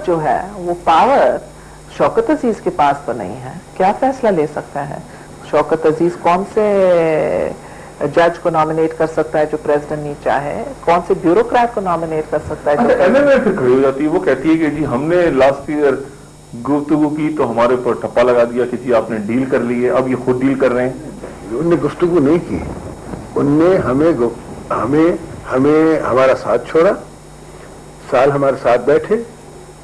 جو ہے وہ पावर शौकत अजीज के पास तो नहीं है। क्या फैसला ले सकता है? शौकत अजीज कौन से जज को नॉमिनेट कर सकता है जो प्रेसिडेंट नहीं चाहे? कौन से ब्यूरोक्रेट को नॉमिनेट कर सकता है? एमएमए फिर खड़ी हो जाती है, वो कहती है कि जी हमने लास्ट ईयर गुफ्तगू की तो हमारे ऊपर ठप्पा लगा दिया कि जी आपने डील कर ली है, अब ये खुद डील कर रहे हैं। उनने गुफ्तगू नहीं की, उनने हमें हमारा साथ छोड़ा, साल हमारे साथ बैठे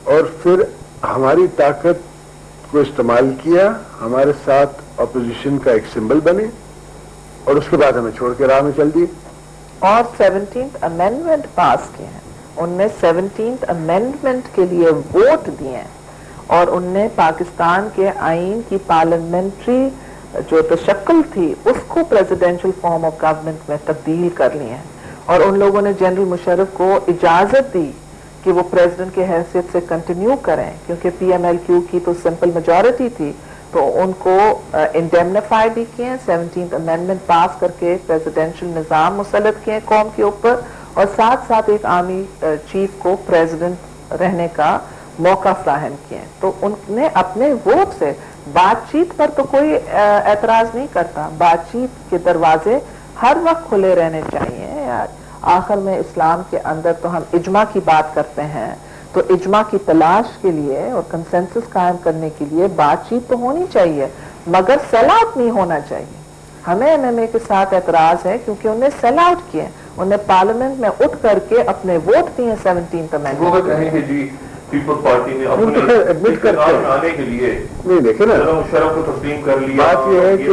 और फिर हमारी ताकत को इस्तेमाल किया, हमारे साथ अपोजिशन का एक सिंबल बने और उसके बाद हमें छोड़ के राह में चल दिए। और 17th अमेंडमेंट पास किए हैं, उनने 17th अमेंडमेंट के लिए वोट दिए और उनने पाकिस्तान के आइन की पार्लियामेंट्री जो तशक्कुल थी उसको प्रेसिडेंशियल फॉर्म ऑफ गवर्नमेंट में तब्दील कर लिए हैं और उन लोगों ने जनरल मुशर्रफ को इजाजत दी कि वो प्रेसिडेंट की हैसियत से कंटिन्यू करें, क्योंकि PMLQ की तो सिंपल मेजॉरिटी थी, तो उनको इंडेमनिफाई भी किए, 17th अमेंडमेंट पास करके प्रेसिडेंशियल निज़ाम मुसल्लत किए कौम के ऊपर और साथ साथ एक आर्मी चीफ को प्रेसिडेंट रहने का मौका फ्राहम किए। तो उनने अपने वोट से, बातचीत पर तो कोई एतराज नहीं करता, बातचीत के दरवाजे हर वक्त खुले रहने चाहिए यार। आखिर में इस्लाम के अंदर तो हम इज्मा की बात करते हैं, तो इज्मा की तलाश के लिए और कंसेंसस कायम करने के लिए बातचीत तो होनी चाहिए, मगर सेल आउट नहीं होना चाहिए। हमें एमएमए के साथ एतराज है क्योंकि उन्हें सेल आउट किए, उन्हें पार्लियामेंट में उठ करके अपने वोट दिए 17th अमेंडमेंट। कहेंगे जी पीपल्स पार्टी ने अपने एडमिट करते हैं आने के लिए नहीं, देखे ना मुशर्रफ को तस्लीम कर लिया। बात ये है कि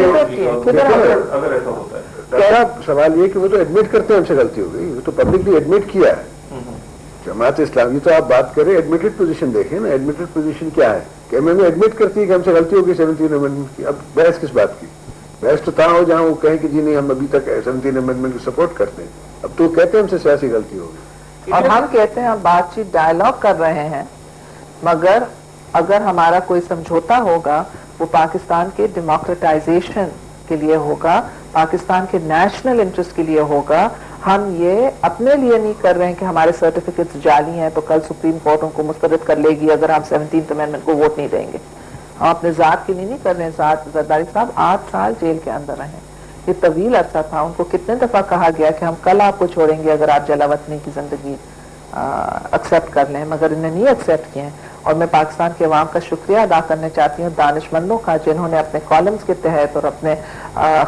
अगर ऐसा होता है पहला सवाल ये कि वो तो एडमिट करते हैं हमसे गलती हो गई, वो तो पब्लिकली एडमिट किया है। जमात इस्लामी तो आप बात करें, एडमिटेड पोजीशन देखें ना, एडमिटेड पोजीशन क्या है कि एमएमए एडमिट करती है कि हमसे गलती होगी 17th अमेंडमेंट की। अब बहस किस बात की? बहस तो तहाँ हो जहाँ वो कहें कि जी नहीं हम अभी तक 17th अमेंडमेंट को सपोर्ट करते हैं, अब तो कहते हैं हमसे सियासी गलती होगी। और हम कहते हैं हम बातचीत डायलॉग कर रहे हैं, मगर अगर हमारा कोई समझौता होगा वो पाकिस्तान के डेमोक्रेटाइजेशन के लिए होगा, पाकिस्तान के नेशनल इंटरेस्ट के लिए होगा। हम ये अपने लिए नहीं कर रहे हैं कि हमारे सर्टिफिकेट्स जाली हैं तो कल सुप्रीम कोर्ट उनको मुस्तरद कर लेगी अगर हम 17th अमेंडमेंट को वोट नहीं देंगे। हम अपने जात के लिए नहीं कर रहे हैं। जरदारी साहब 8 साल जेल के अंदर रहे, ये तवील अरसा था। उनको कितने दफा कहा गया कि हम कल आपको छोड़ेंगे अगर आप जलावतनी की जिंदगी एक्सेप्ट कर लें, मगर इन्हें नहीं एक्सेप्ट किए। और मैं पाकिस्तान के अवाम का शुक्रिया अदा करना चाहती हूँ दानिशमंदों का, जिन्होंने अपने कॉलम्स के तहत और अपने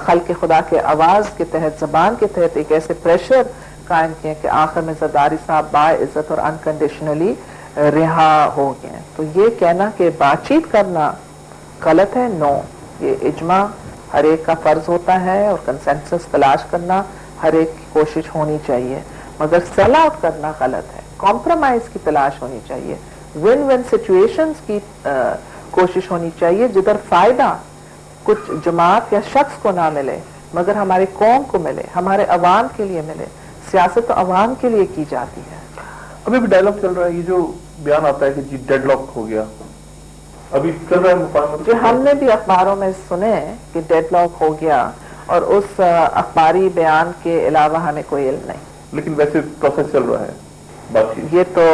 खल्क़ खुदा के आवाज़ के तहत, ज़बान के तहत एक ऐसे प्रेशर कायम किए कि आखिर में जरदारी साहब बाइज्जत और अनकंडीशनली रिहा हो गए। तो ये कहना कि बातचीत करना गलत है, नो, ये इज्मा हर एक का फर्ज होता है और कंसेंसस तलाश करना हर एक की कोशिश होनी चाहिए, मगर सेल आउट करना गलत है। कॉम्प्रोमाइज की तलाश होनी चाहिए, विन विन सिचुएशंस की कोशिश होनी चाहिए, जिधर फायदा कुछ जमात या शख्स को ना मिले मगर हमारे कौम को मिले, हमारे अवाम के लिए मिले। सियासत तो अवाम के लिए की जाती है। अभी भी डायलॉग चल रहा है, ये जो बयान आता है कि जी डेडलॉक हो गया, अभी चल रहा है जो हमने भी अखबारों में सुने कि डेडलॉक हो गया और उस अखबारी बयान के अलावा हमें कोई इल्म नहीं। लेकिन वैसे प्रोसेस चल रहा है बातचीत। ये तो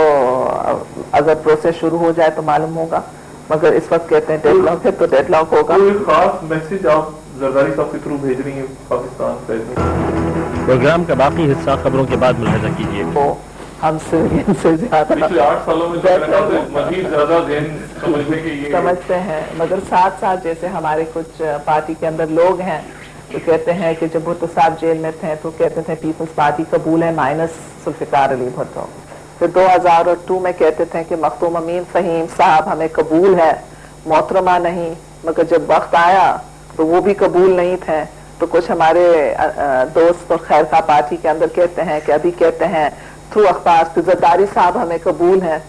अगर प्रोसेस शुरू हो जाए तो मालूम होगा, मगर इस वक्त कहते हैं डेडलॉक है तो डेडलॉक होगा। कोई खास मैसेज आप जरदारी साहब के थ्रू भेज रही हैं पाकिस्तान प्रेसिडेंट? प्रोग्राम का बाकी हिस्सा खबरों के बाद मुलाहिजा कीजिए। तो हम इनसे ज्यादा पिछले 8 सालों में मजीद ज्यादा समझने के ये समझते हैं, मगर साथ साथ जैसे हमारे कुछ पार्टी के अंदर लोग हैं तो कहते हैं कि जब भुट्टो साहब जेल में थे तो कहते थे पीपल्स पार्टी कबूल है माइनस जुल्फिकार अली भुट्टो। फिर 2002 में कहते थे कि मखदूम अमीन फहीम साहब हमें कबूल है, मोहतरमा नहीं, मगर जब वक्त आया तो वो भी कबूल नहीं थे। तो कुछ हमारे दोस्त और खैर खा पार्टी के अंदर कहते हैं कि अभी कहते हैं थ्रू अखबार कि जरदारी साहब हमें कबूल है,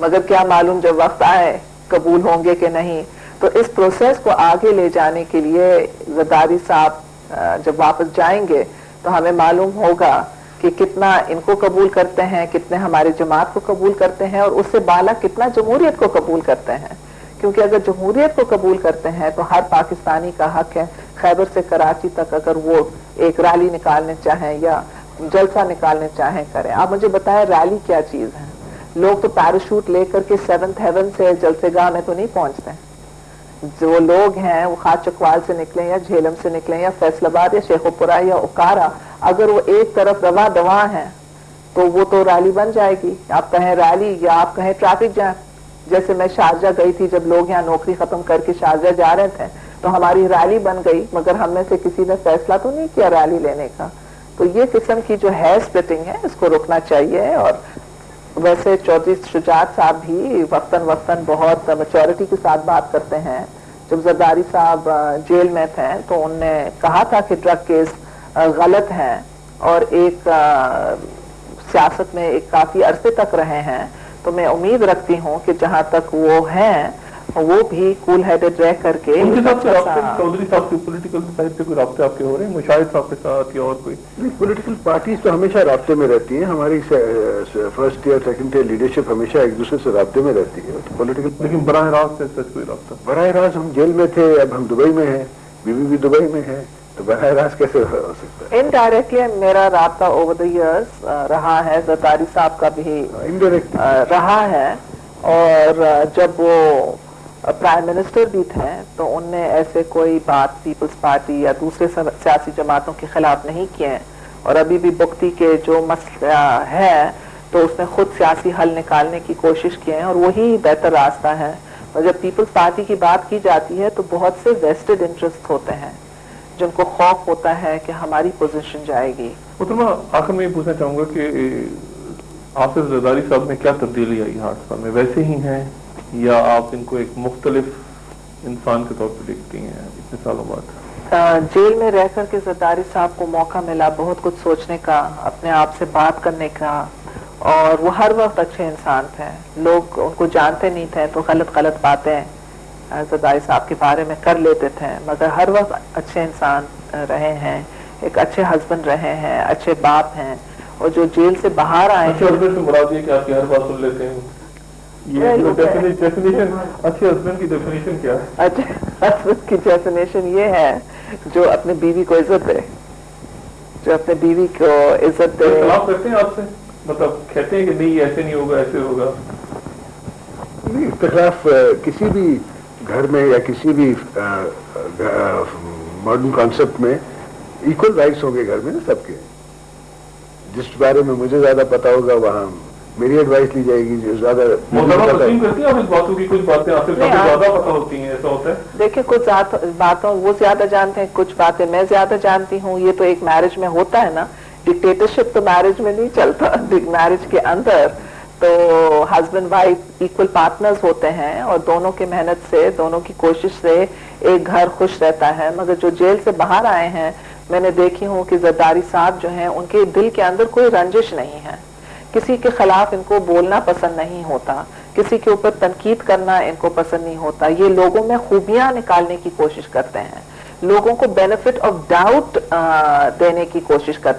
मगर क्या मालूम जब वक्त आए कबूल होंगे कि नहीं। तो इस प्रोसेस को आगे ले जाने के लिए जरदारी साहब जब वापस जाएंगे तो हमें मालूम होगा कि कितना इनको कबूल करते हैं, कितने हमारे जमात को कबूल करते हैं और उससे बाला कितना जमहूरियत को कबूल करते हैं। क्योंकि अगर जमहूरियत को कबूल करते हैं तो हर पाकिस्तानी का हक है खैबर से कराची तक अगर वो एक रैली निकालने चाहें या जलसा निकालने चाहें करें। आप मुझे बताएं रैली क्या चीज है? लोग तो पैराशूट लेकर के 7th हेवन से जलसेगाह में तो नहीं पहुंचते। जो लोग हैं वो खास चकवाल से निकले या झेलम से निकले या फैसलाबाद या शेखोपुरा या उकारा, अगर वो एक तरफ रवा दवा है तो वो तो रैली बन जाएगी। आप कहें रैली या आप कहें ट्रैफिक जैम। जैसे मैं शारजा गई थी, जब लोग यहाँ नौकरी खत्म करके शारजा जा रहे थे तो हमारी रैली बन गई, मगर हम में से किसी ने फैसला तो नहीं किया रैली लेने का। तो ये किस्म की जो है स्प्लिटिंग है, इसको रोकना चाहिए। और वैसे चौधरी शुजात साहब भी वक्तन बहुत मैच्योरिटी के साथ बात करते हैं। जब जरदारी साहब जेल में थे तो उनने कहा था कि ड्रग केस गलत है, और एक सियासत में एक काफी अरसे तक रहे हैं, तो मैं उम्मीद रखती हूँ कि जहाँ तक वो हैं वो भी कूल हेडेड रह करके उनके साथ चौधरी साहब के पॉलिटिकल साइड से कोई राब्ते आपके हो रहे हैं, मुशाहिद साहब के साथ या और कोई? पॉलिटिकल पार्टीज तो हमेशा राब्ते में रहती हैं। हमारी first year second year leadership हमेशा एक दूसरे से राब्ते में रहती है। तो पॉलिटिकल, लेकिन बराह रास्त से सच कोई राब्ता? बराह रास्त हम जेल में थे, अब हम दुबई में हैं, बीवी भी दुबई में है, तो बराह रास्त कैसे हो सकता है? इनडायरेक्टली मेरा राब्ता ओवर द इयर्स रहा है, जरदारी साहब का भी इनडायरेक्ट रहा है। और जब वो प्राइम मिनिस्टर भी थे तो उनने ऐसे कोई बात पीपल्स पार्टी या दूसरे सियासी जमातों के खिलाफ नहीं किए। और अभी भी बुख्ती के जो मसला है तो उसने खुद सियासी हल निकालने की कोशिश की है, और वही बेहतर रास्ता है। और जब पीपल्स पार्टी की बात की जाती है तो बहुत से वेस्टेड इंटरेस्ट होते हैं जिनको खौफ होता है कि हमारी पोजीशन जाएगी। मैं आखिर में ये पूछना चाहूंगा कि आसिफ जरदारी साहब में क्या तब्दीली आई 8 साल में? वैसे ही हैं या आप इनको एक मुख्तलिफ इंसान के तौर पर देखती हैं इतने सालों बाद? जेल में रह कर के जरदारी साहब को मौका मिला बहुत कुछ सोचने का, अपने आप से बात करने का, और वो हर वक्त अच्छे इंसान थे। लोग उनको जानते नहीं थे तो गलत बातें जरदारी साहब के बारे में कर लेते थे, मगर हर वक्त अच्छे इंसान रहे हैं, एक अच्छे हस्बैंड रहे हैं, अच्छे बाप हैं। और जो जेल से बाहर आए अच्छे हस्बैंड से मुराद ये कि आपकी हर बात सुन लेते हैं, ये डेफिनेशन अच्छे हस्बैंड की डेफिनेशन क्या है? अच्छे हस्बैंड की डेफिनेशन ये है जो अपने बीवी को इज्जत दे, जो अपने बीवी को इज्जत दे। खिलाफ करते हैं आपसे, मतलब कहते हैं कि नहीं ऐसे नहीं होगा, ऐसे होगा? नहीं, इख्तिलाफ किसी भी घर में या किसी भी मॉडर्न कॉन्सेप्ट में इक्वल राइट्स होंगे घर में ना सबके। जिस बारे में मुझे ज्यादा पता होगा वहाँ मेरी एडवाइस ली जाएगी, जो ज्यादा तस्लीम करती हैं आप इस बातों की? कुछ बातें आपसे ज्यादा पता होती हैं, ऐसा होता है? देखिए, कुछ बातों वो ज्यादा जानते हैं, कुछ बातें मैं ज्यादा जानती हूँ। ये तो एक मैरिज में होता है ना, डिक्टेटरशिप तो मैरिज में नहीं चलता। मैरिज के अंदर तो हस्बैंड वाइफ इक्वल पार्टनर्स होते हैं, और दोनों की मेहनत से, दोनों की कोशिश से एक घर खुश रहता है। मगर जो जेल से बाहर आए हैं, मैंने देखी हूँ कि जरदारी साहब जो हैं उनके दिल के अंदर कोई रंजिश नहीं है, किसी के खिलाफ इनको बोलना पसंद नहीं होता, किसी के ऊपर तनकीद करना इनको पसंद नहीं होता। ये लोगों में खूबियां निकालने की कोशिश करते हैं, लोगों को बेनिफिट ऑफ डाउट देने की कोशिश करते हैं।